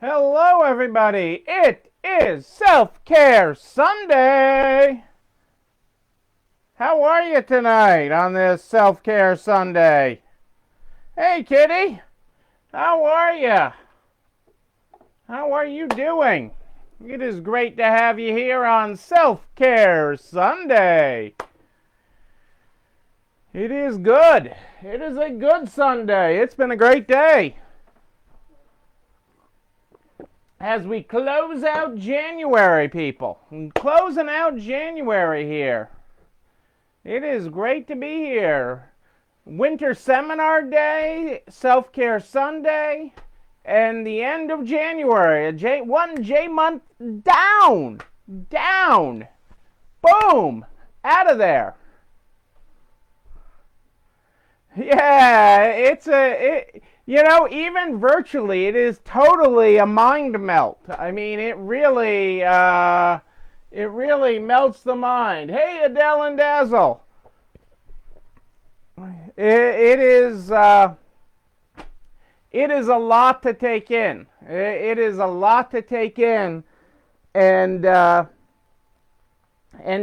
Hello, everybody. It is Self-Care Sunday. How are you tonight on this Self-Care Sunday? Hey, kitty. How are you? How are you doing? It is great to have you here on Self-Care Sunday. It is good. It is a good Sunday. It's been a great day. As we close out January, people. Closing out January here. It is great to be here. Winter Seminar Day, Self-Care Sunday, and the end of January. One J month down. Down. Boom. Out of there. Yeah, even virtually, it is totally a mind melt. I mean, it really melts the mind. Hey, Adele and Dazzle. It is a lot to take in. It is a lot to take in and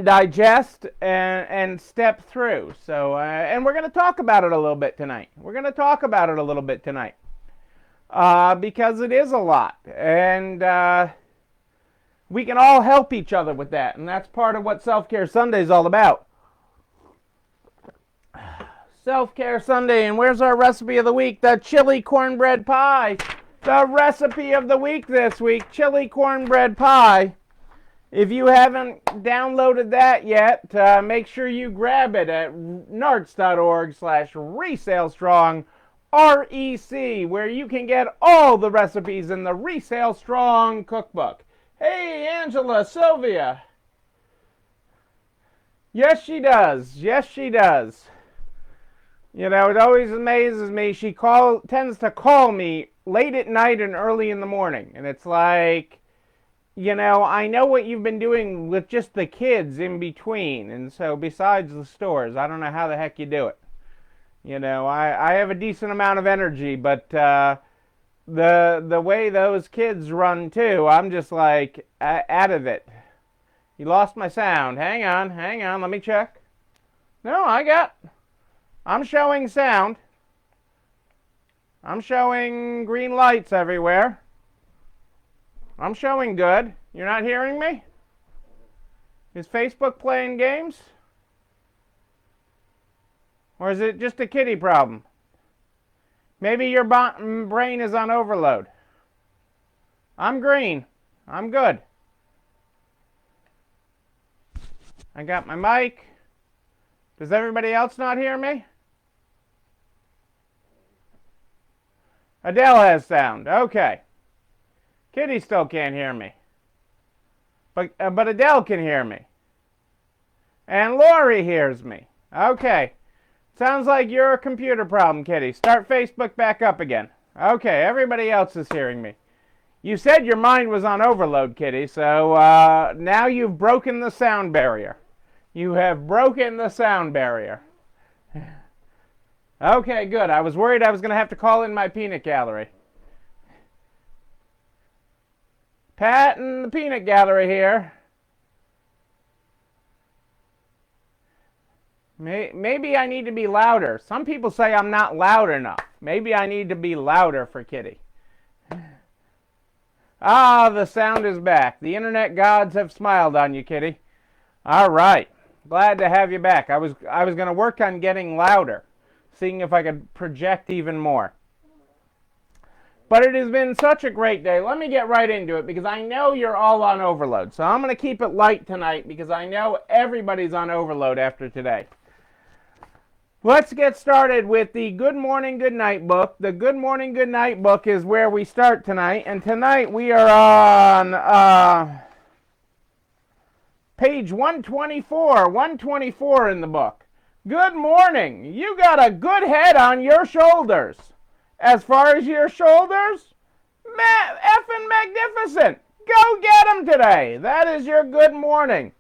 digest and step through. So, and we're going to talk about it a little bit tonight. Because it is a lot. And we can all help each other with that. And that's part of what Self-Care Sunday is all about. Self-Care Sunday, and where's our recipe of the week? The chili cornbread pie. The recipe of the week this week, chili cornbread pie. If you haven't downloaded that yet, make sure you grab it at narts.org/resalestrong, REC, where you can get all the recipes in the Resale Strong cookbook. Hey, Angela, Sylvia. Yes, she does. Yes, she does. You know, it always amazes me. She tends to call me late at night and early in the morning. And it's like, you know, I know what you've been doing with just the kids in between. And so besides the stores, I don't know how the heck you do it. You know, I have a decent amount of energy, but the way those kids run too, I'm just like out of it. You lost my sound. Hang on, let me check. No, I'm showing sound. I'm showing green lights everywhere. I'm showing good. You're not hearing me? Is Facebook playing games? Or is it just a kitty problem? Maybe your brain is on overload. I'm green. I'm good. I got my mic. Does everybody else not hear me? Adele has sound. Okay. Kitty still can't hear me. But Adele can hear me. And Lori hears me. Okay. Sounds like you're a computer problem, Kitty. Start Facebook back up again. Okay, everybody else is hearing me. You said your mind was on overload, Kitty, so now you've broken the sound barrier. You have broken the sound barrier. Okay, good. I was worried I was going to have to call in my peanut gallery. Pat and the peanut gallery here. Maybe I need to be louder. Some people say I'm not loud enough. Maybe I need to be louder for Kitty. Ah, the sound is back. The internet gods have smiled on you, Kitty. All right. Glad to have you back. I was going to work on getting louder, seeing if I could project even more. But it has been such a great day. Let me get right into it because I know you're all on overload. So I'm going to keep it light tonight because I know everybody's on overload after today. Let's get started with the Good Morning, Good Night book. The Good Morning, Good Night book is where we start tonight. And tonight we are on page 124 in the book. Good morning. You got a good head on your shoulders. As far as your shoulders, effing magnificent. Go get them today. That is your good morning.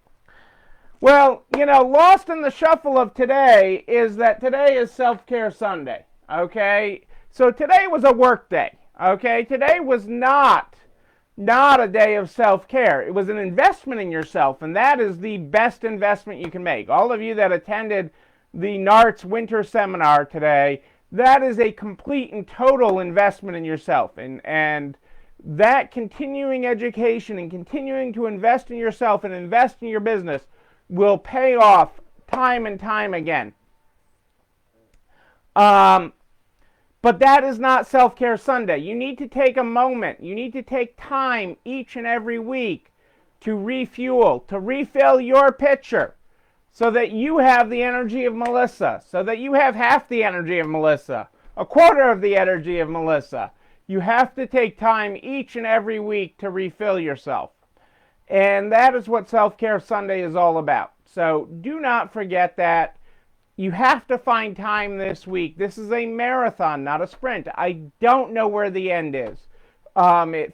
Well, you know, lost in the shuffle of today is that today is Self-Care Sunday, okay? So today was a work day, okay? Today was not not a day of self-care. It was an investment in yourself, and that is the best investment you can make. All of you that attended the NARTS Winter Seminar today, that is a complete and total investment in yourself. And that continuing education and continuing to invest in yourself and invest in your business will pay off time and time again. But that is not Self-Care Sunday. You need to take a moment. You need to take time each and every week to refuel, to refill your pitcher so that you have the energy of Melissa, so that you have half the energy of Melissa, a quarter of the energy of Melissa. You have to take time each and every week to refill yourself. And that is what Self-Care Sunday is all about. So do not forget that. You have to find time this week. This is a marathon, not a sprint. I don't know where the end is.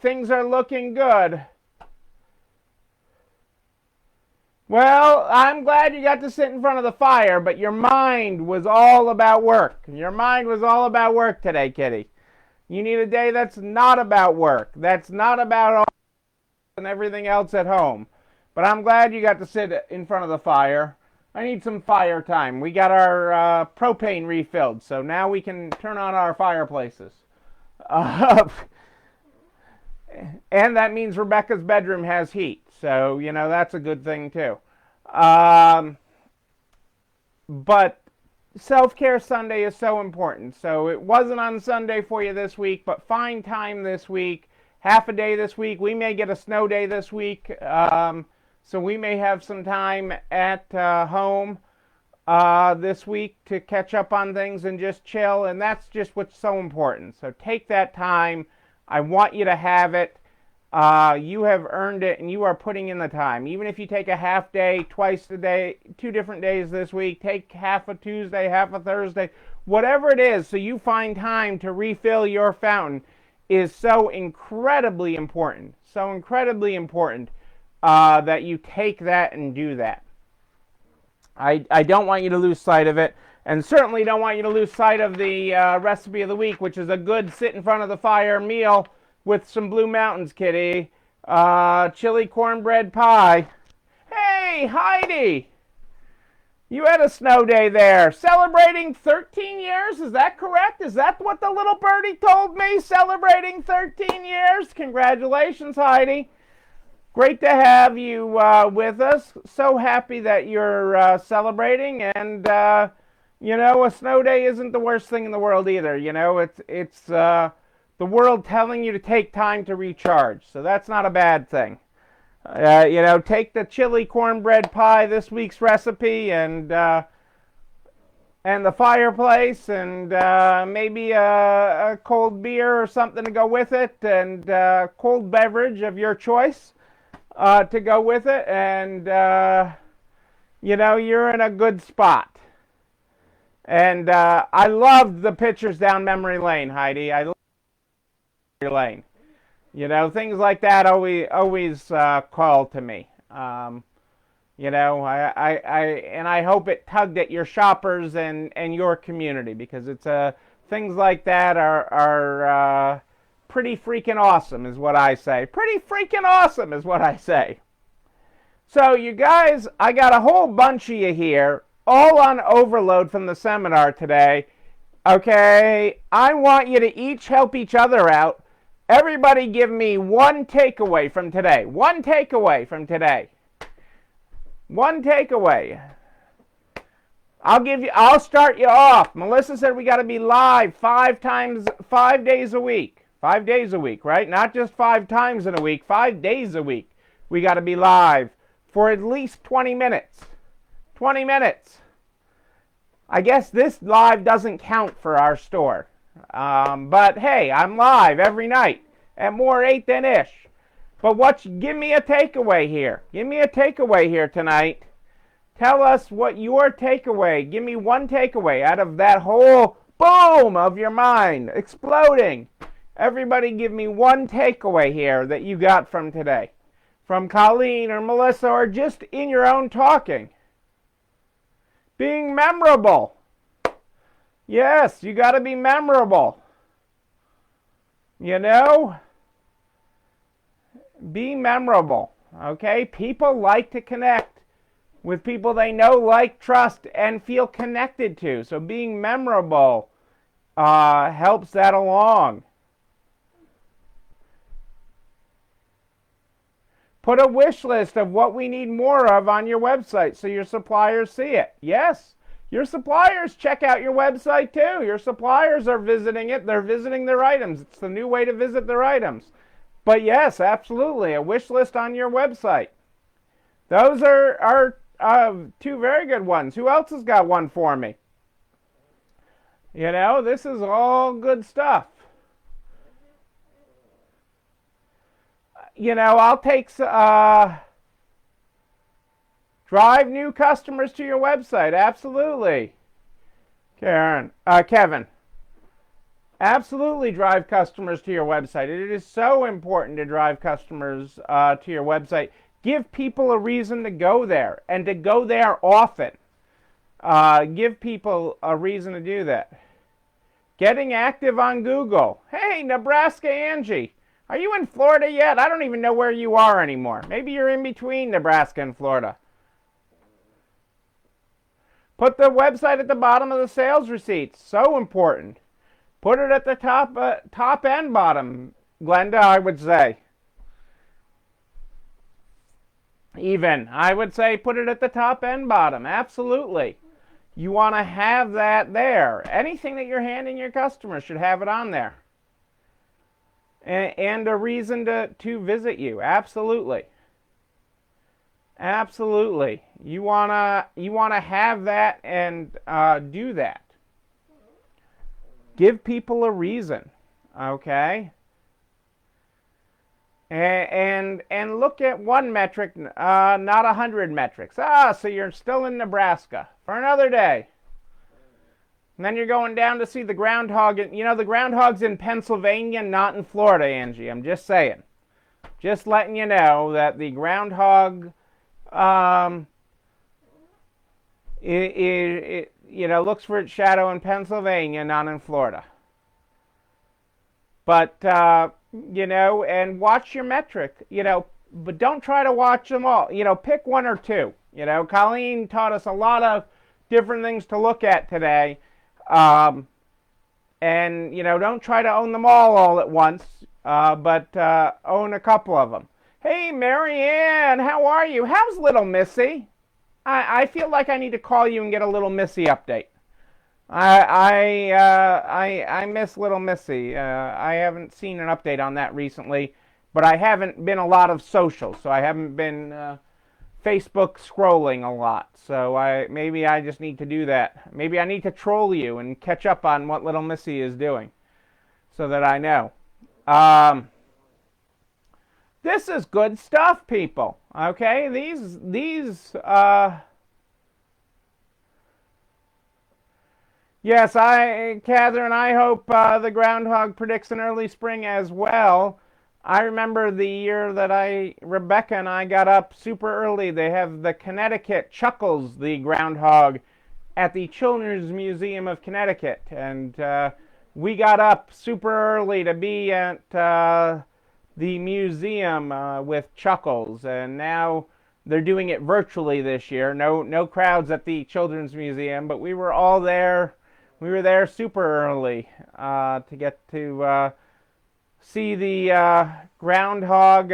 Things are looking good. Well, I'm glad you got to sit in front of the fire, but your mind was all about work. Your mind was all about work today, Kitty. You need a day that's not about work. That's not about all and everything else at home. But I'm glad you got to sit in front of the fire. I need some fire time. We got our propane refilled, so now we can turn on our fireplaces. And that means Rebecca's bedroom has heat, so, you know, that's a good thing, too. But Self-Care Sunday is so important. So it wasn't on Sunday for you this week, but find time this week, half a day this week. We may get a snow day this week. So we may have some time at home this week to catch up on things and just chill, and that's just what's so important. So take that time. I want you to have it. You have earned it, and you are putting in the time. Even if you take a half day, twice a day, 2 different days this week, take half a Tuesday, half a Thursday, whatever it is, so you find time to refill your fountain is so incredibly important. So incredibly important. That you take that and do that. I don't want you to lose sight of it, and certainly don't want you to lose sight of the recipe of the week, which is a good sit in front of the fire meal with some Blue Mountains, Kitty. Chili cornbread pie. Hey, Heidi! You had a snow day there. Celebrating 13 years? Is that correct? Is that what the little birdie told me? Celebrating 13 years? Congratulations, Heidi. Great to have you with us. So happy that you're celebrating, and you know, a snow day isn't the worst thing in the world either. You know, it's the world telling you to take time to recharge, so that's not a bad thing. You know, take the chili cornbread pie, this week's recipe, and the fireplace, and maybe a cold beer or something to go with it, and cold beverage of your choice. To go with it, and you know, you're in a good spot. And I loved the pictures down memory lane, Heidi. I love memory lane. You know, things like that always call to me. You know, I hope it tugged at your shoppers and your community, because it's things like that are pretty freaking awesome is what I say. Pretty freaking awesome is what I say. So you guys, I got a whole bunch of you here, all on overload from the seminar today. Okay, I want you to each help each other out. Everybody give me one takeaway from today. One takeaway from today. One takeaway. I'll start you off. Melissa said we got to be live 5 days a week. 5 days a week, right? Not just 5 times in a week, 5 days a week. We got to be live for at least 20 minutes. 20 minutes. I guess this live doesn't count for our store. But hey, I'm live every night at more 8 than ish. But give me a takeaway here. Give me a takeaway here tonight. Tell us what your takeaway. Give me one takeaway out of that whole boom of your mind exploding. Everybody give me one takeaway here that you got from today. From Colleen or Melissa, or just in your own talking. Being memorable. Yes, you got to be memorable. You know? Be memorable. Okay? People like to connect with people they know, like, trust, and feel connected to. So being memorable helps that along. Put a wish list of what we need more of on your website so your suppliers see it. Yes, your suppliers check out your website too. Your suppliers are visiting it. They're visiting their items. It's the new way to visit their items. But yes, absolutely, a wish list on your website. Those are two very good ones. Who else has got one for me? You know, this is all good stuff. You know, I'll take drive new customers to your website. Absolutely. Kevin. Absolutely drive customers to your website. It is so important to drive customers to your website. Give people a reason to go there and to go there often. Give people a reason to do that. Getting active on Google. Hey, Nebraska Angie. Are you in Florida yet? I don't even know where you are anymore. Maybe you're in between Nebraska and Florida. Put the website at the bottom of the sales receipts. So important. Put it at the top and bottom, Glenda, I would say. Even, I would say put it at the top and bottom. Absolutely. You want to have that there. Anything that you're handing your customers should have it on there. And a reason to visit you. Absolutely. Absolutely. You wanna have that and do that. Give people a reason. Okay. And look at one metric, not 100 metrics. So you're still in Nebraska for another day. And then you're going down to see the groundhog. You know, the groundhog's in Pennsylvania, not in Florida, Angie. I'm just saying. Just letting you know that the groundhog, looks for its shadow in Pennsylvania, not in Florida. But, and watch your metric, but don't try to watch them all. Pick one or two. Colleen taught us a lot of different things to look at today. Don't try to own them all at once, but own a couple of them. Hey, Marianne, how are you? How's little Missy? I feel like I need to call you and get a little Missy update. I miss little Missy. I haven't seen an update on that recently, but I haven't been a lot of social, so I haven't been Facebook scrolling a lot. So maybe I just need to do that. Maybe I need to troll you and catch up on what little Missy is doing, so that I know. This is good stuff, people. Okay, Yes, Catherine, I hope the groundhog predicts an early spring as well. I remember the year that Rebecca and I got up super early. They have the Connecticut Chuckles, the groundhog, at the Children's Museum of Connecticut. And we got up super early to be at the museum with Chuckles. And now they're doing it virtually this year. No crowds at the Children's Museum, but we were all there. We were there super early to get to see the groundhog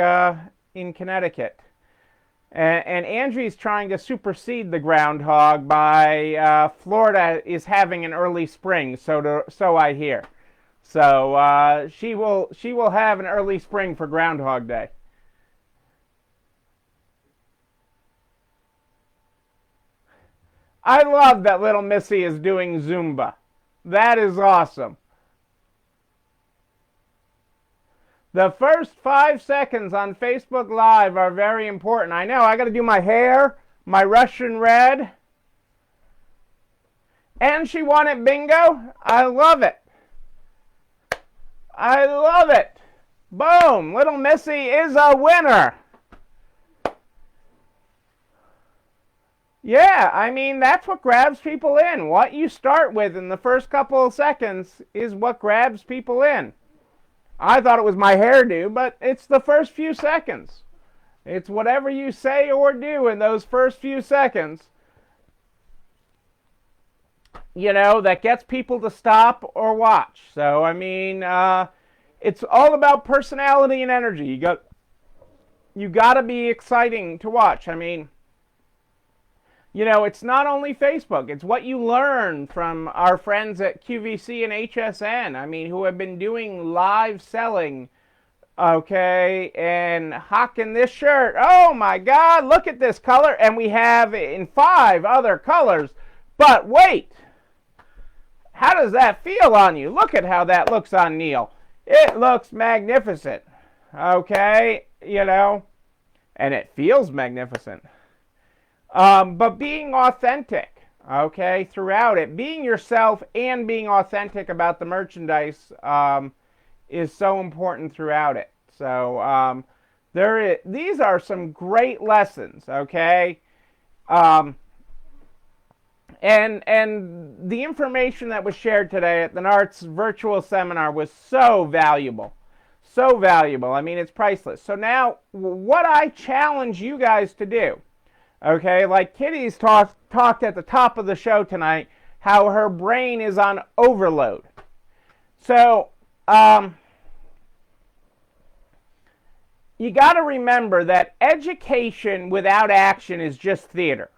in Connecticut. And Angie's trying to supersede the groundhog by Florida is having an early spring, so I hear. So she will have an early spring for Groundhog Day. I love that little Missy is doing Zumba. That is awesome. The first 5 seconds on Facebook Live are very important. I know, I got to do my hair, my Russian red. And she won it bingo. I love it. I love it. Boom, little Missy is a winner. Yeah, I mean, that's what grabs people in. What you start with in the first couple of seconds is what grabs people in. I thought it was my hairdo, but it's the first few seconds. It's whatever you say or do in those first few seconds, that gets people to stop or watch. So, I mean, it's all about personality and energy. You got to be exciting to watch. I mean, it's not only Facebook. It's what you learn from our friends at QVC and HSN. I mean, who have been doing live selling, okay, and hawking this shirt. Oh my God, look at this color. And we have it in 5 other colors. But wait, how does that feel on you? Look at how that looks on Neil. It looks magnificent, okay, and it feels magnificent. But being authentic, okay, throughout it, being yourself and being authentic about the merchandise is so important throughout it. So these are some great lessons, okay, and the information that was shared today at the NARTS Virtual Seminar was so valuable. So valuable. I mean, it's priceless. So now, what I challenge you guys to do, okay, like Kitty's talked at the top of the show tonight, how her brain is on overload. So, you got to remember that education without action is just theater,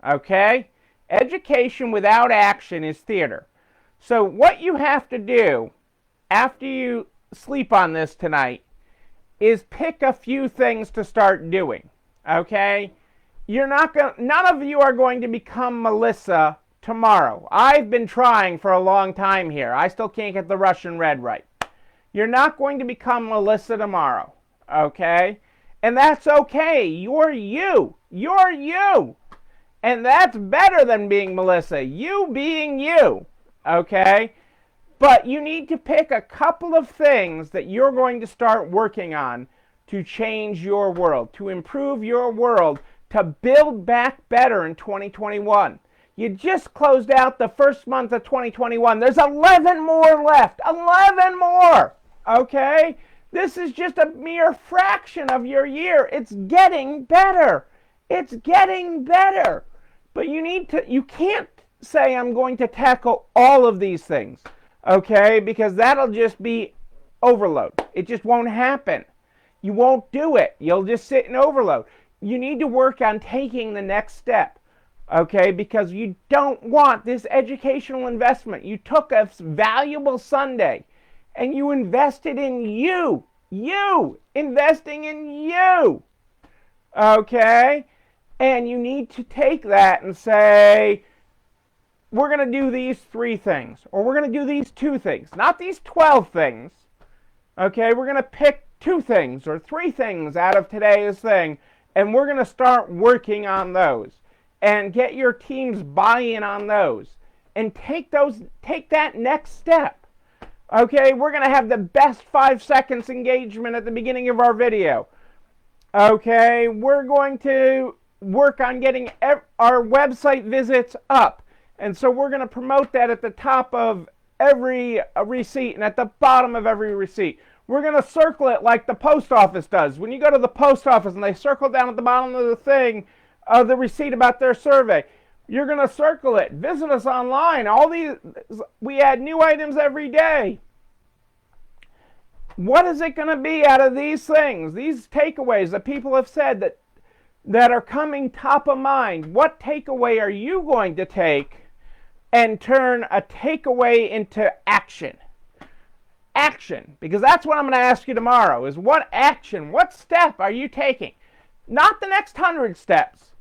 okay? Education without action is theater. So what you have to do after you sleep on this tonight is pick a few things to start doing, okay? None of you are going to become Melissa tomorrow. I've been trying for a long time here. I still can't get the Russian red right. You're not going to become Melissa tomorrow, okay? And that's okay. You're you. You're you. And that's better than being Melissa. You being you, okay? But you need to pick a couple of things that you're going to start working on to change your world, to improve your world, to build back better in 2021. You just closed out the first month of 2021. There's 11 more left. 11 more, okay? This is just a mere fraction of your year. It's getting better. It's getting better. But you can't say I'm going to tackle all of these things, okay? Because that'll just be overload. It just won't happen. You won't do it. You'll just sit in overload. You need to work on taking the next step, okay? Because you don't want this educational investment. You took a valuable Sunday and you invested in you. You! Investing in you! Okay? And you need to take that and say, we're going to do these 3 things. Or we're going to do these 2 things. Not these 12 things. Okay? We're going to pick 2 things or 3 things out of today's thing. And we're going to start working on those. And get your team's buy-in on those. And take that next step. Okay? We're going to have the best 5 seconds engagement at the beginning of our video. Okay? We're going to work on getting our website visits up. And so we're going to promote that at the top of every receipt and at the bottom of every receipt. We're going to circle it like the post office does. When you go to the post office and they circle down at the bottom of the thing, the receipt about their survey, you're going to circle it. Visit us online. We add new items every day. What is it going to be out of these things, these takeaways that people have said that are coming top of mind? What takeaway are you going to take and turn a takeaway into action? Action, because that's what I'm going to ask you tomorrow, is what action, what step are you taking? Not the next 100 steps,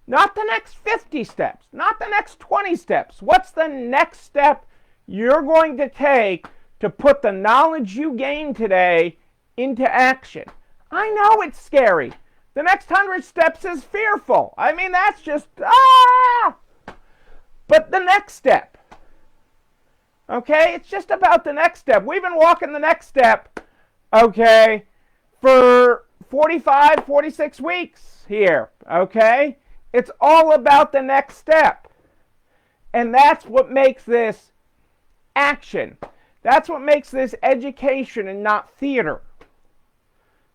not the next 50 steps, not the next 20 steps. What's the next step you're going to take to put the knowledge you gained today into action? I know it's scary. The next 100 steps is fearful. I mean, that's just, But the next step, okay? It's just about the next step. We've been walking the next step, okay, for 45, 46 weeks here, okay? It's all about the next step. And that's what makes this action. That's what makes this education and not theater.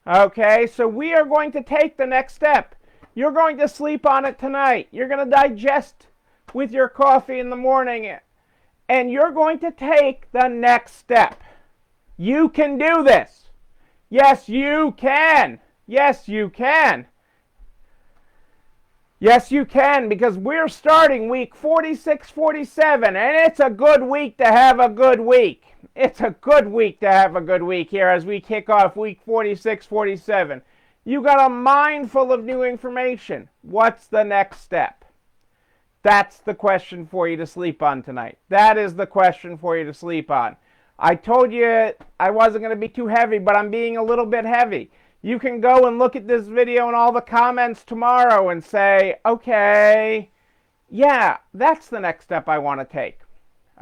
Okay, so we are going to take the next step. You're going to sleep on it tonight. You're going to digest with your coffee in the morning. And you're going to take the next step. You can do this. Yes, you can. Yes, you can. Yes, you can, because we're starting week 46, 47, and it's a good week to have a good week. It's a good week to have a good week here as we kick off week 46, 47. You got a mind full of new information. What's the next step? That's the question for you to sleep on tonight. That is the question for you to sleep on. I told you I wasn't going to be too heavy, but I'm being a little bit heavy. You can go and look at this video and all the comments tomorrow and say, okay, yeah, that's the next step I want to take.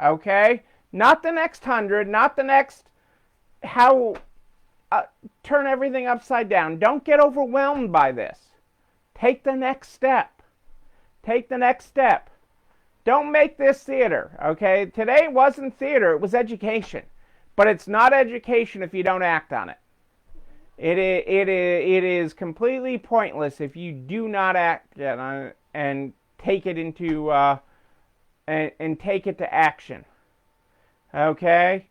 Okay? Not the next 100, not the next turn everything upside down. Don't get overwhelmed by this. Take the next step. Take the next step. Don't make this theater, okay? Today wasn't theater, it was education. But it's not education if you don't act on it. It is completely pointless if you do not act on it and take it into and take it to action. Okay?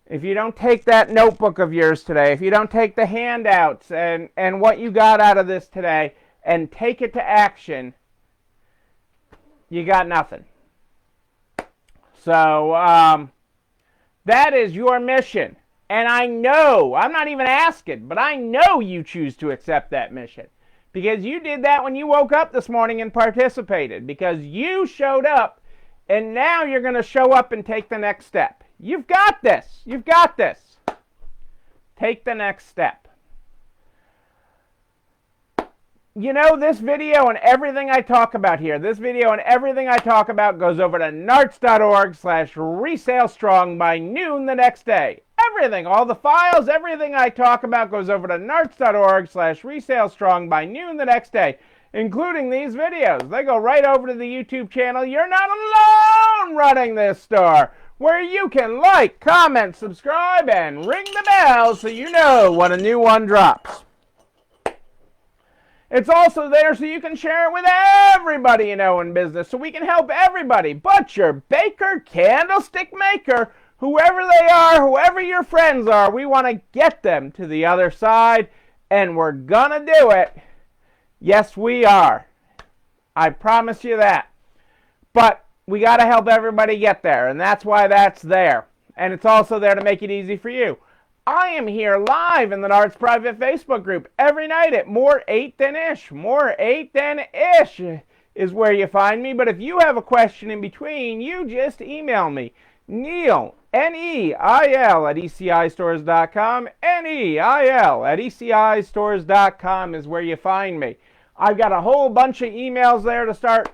If you don't take that notebook of yours today, if you don't take the handouts and what you got out of this today and take it to action, you got nothing. So that is your mission. And I know, I'm not even asking, but I know you choose to accept that mission. Because you did that when you woke up this morning and participated. Because you showed up, and now you're going to show up and take the next step. You've got this. You've got this. Take the next step. You know, this video and everything I talk about here, this video and everything I talk about goes over to narts.org/resalestrong by noon the next day. Everything, all the files, everything I talk about goes over to narts.org/resalestrong by noon the next day, including these videos. They go right over to the YouTube channel. You're not alone running this store, where you can like, comment, subscribe, and ring the bell so you know when a new one drops. It's also there so you can share it with everybody you know in business, so we can help everybody. Butcher, baker, candlestick maker, whoever they are, whoever your friends are, we want to get them to the other side, and we're gonna do it. Yes, we are. I promise you that. But we got to help everybody get there, and that's why that's there. And it's also there to make it easy for you. I am here live in the NARTS private Facebook group every night at more 8 than ish. More 8 than ish is where you find me. But if you have a question in between, you just email me. Neil, N-E-I-L at ECIstores.com. N-E-I-L at ECIstores.com is where you find me. I've got a whole bunch of emails there to start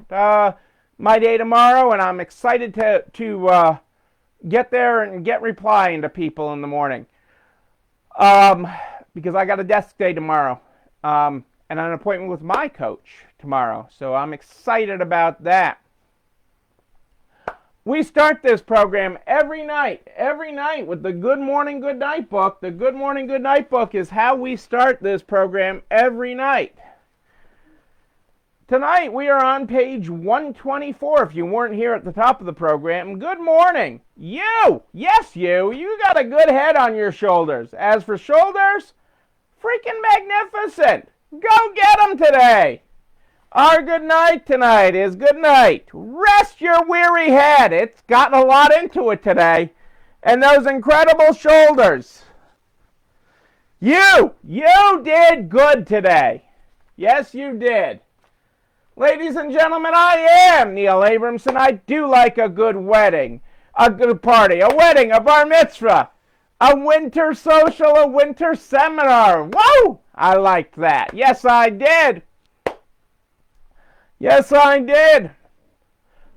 my day tomorrow, and I'm excited to get there and get replying to people in the morning. Because I got a desk day tomorrow, and an appointment with my coach tomorrow, so I'm excited about that. We start this program every night with the Good Morning, Good Night book. The Good Morning, Good Night book is how we start this program every night. Tonight we are on page 124, if you weren't here at the top of the program. Good morning. You! Yes, you! You got a good head on your shoulders. As for shoulders, freaking magnificent! Go get them today! Our good night tonight is good night. Rest your weary head. It's gotten a lot into it today. And those incredible shoulders. You did good today. Yes, you did. Ladies and gentlemen, I am Neil Abramson. I do like a good wedding, a good party, a wedding, a bar mitzvah, a winter social, a winter seminar. Whoa! I liked that. Yes, I did. Yes, I did.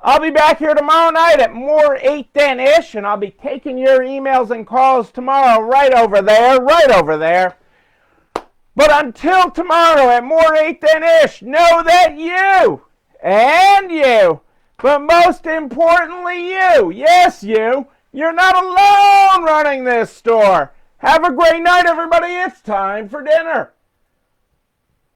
I'll be back here tomorrow night at more 8 than ish, and I'll be taking your emails and calls tomorrow right over there, right over there. But until tomorrow at more 8 than ish, know that you, and you, but most importantly you, yes you, You're not alone running this store. Have a great night, everybody. It's time for dinner.